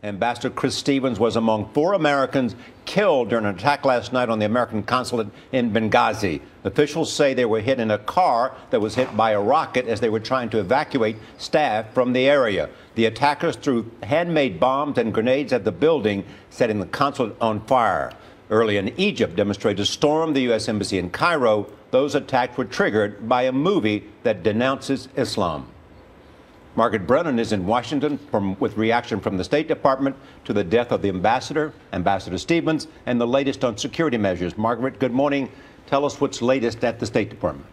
Ambassador Chris Stevens was among 4 Americans killed during an attack last night on the American consulate in Benghazi. Officials say they were hit in a car that was hit by a rocket as they were trying to evacuate staff from the area. The attackers threw handmade bombs and grenades at the building, setting the consulate on fire. Early in Egypt, demonstrators stormed the U.S. Embassy in Cairo. Those attacks were triggered by a movie that denounces Islam. Margaret Brennan is in Washington with reaction from the State Department to the death of the ambassador, Ambassador Stevens, and the latest on security measures. Margaret, good morning. Tell us what's latest at the State Department.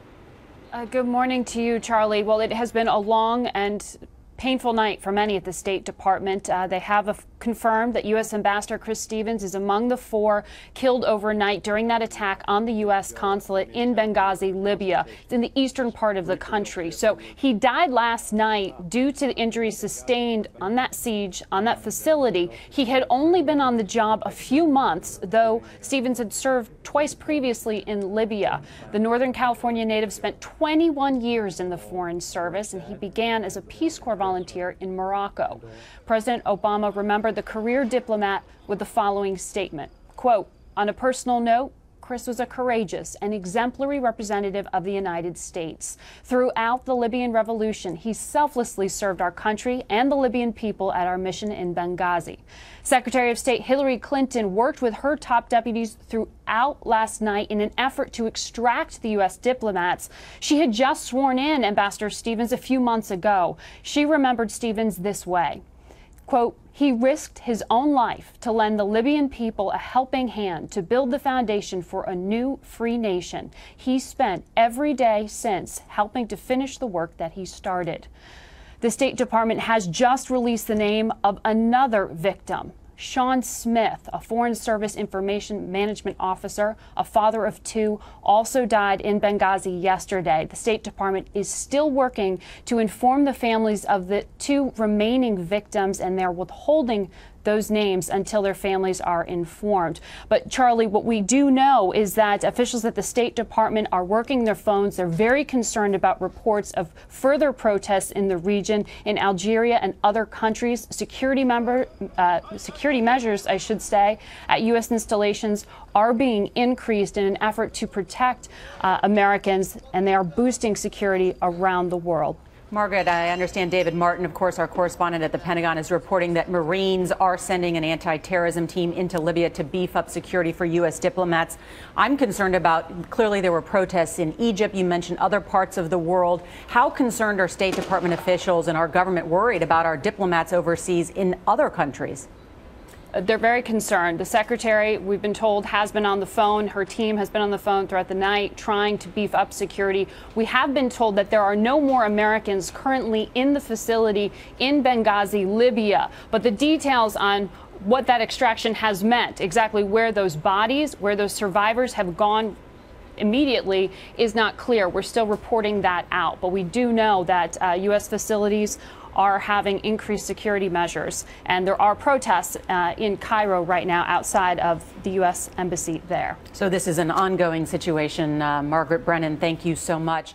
Good morning to you, Charlie. Well, it has been a long and painful night for many at the State Department. They have confirmed that U.S. Ambassador Chris Stevens is among the 4 killed overnight during that attack on the U.S. consulate in Benghazi, Libya. It's in the eastern part of the country. So he died last night due to the injuries sustained on that siege, on that facility. He had only been on the job a few months, though Stevens had served twice previously in Libya. The Northern California native spent 21 years in the Foreign Service, and he began as a Peace Corps volunteer in Morocco. President Obama remembered the career diplomat with the following statement, quote, "On a personal note, Chris was a courageous and exemplary representative of the United States. Throughout the Libyan revolution, he selflessly served our country and the Libyan people at our mission in Benghazi." Secretary of State Hillary Clinton worked with her top deputies throughout last night in an effort to extract the U.S. diplomats. She had just sworn in Ambassador Stevens a few months ago. She remembered Stevens this way. Quote, "He risked his own life to lend the Libyan people a helping hand to build the foundation for a new free nation. He spent every day since helping to finish the work that he started." The State Department has just released the name of another victim. Sean Smith, a Foreign Service Information Management Officer, a father of 2, also died in Benghazi yesterday. The State Department is still working to inform the families of the 2 remaining victims, and they're withholding those names until their families are informed. But Charlie, what we do know is that officials at the State Department are working their phones. They're very concerned about reports of further protests in the region, in Algeria and other countries. Security measures, I should say, at U.S. installations are being increased in an effort to protect Americans, and they are boosting security around the world. Margaret, I understand David Martin, of course, our correspondent at the Pentagon, is reporting that Marines are sending an anti-terrorism team into Libya to beef up security for U.S. diplomats. I'm concerned about, clearly there were protests in Egypt. You mentioned other parts of the world. How concerned are State Department officials and our government worried about our diplomats overseas in other countries? They're very concerned. The secretary, we've been told, has been on the phone. Her team has been on the phone throughout the night trying to beef up security. We have been told that there are no more Americans currently in the facility in Benghazi, Libya. But the details on what that extraction has meant, exactly where those bodies, where those survivors have gone immediately, is not clear. We're still reporting that out. But we do know that U.S. facilities are having increased security measures, and there are protests in Cairo right now outside of the U.S. Embassy there. So this is an ongoing situation. Margaret Brennan, thank you so much.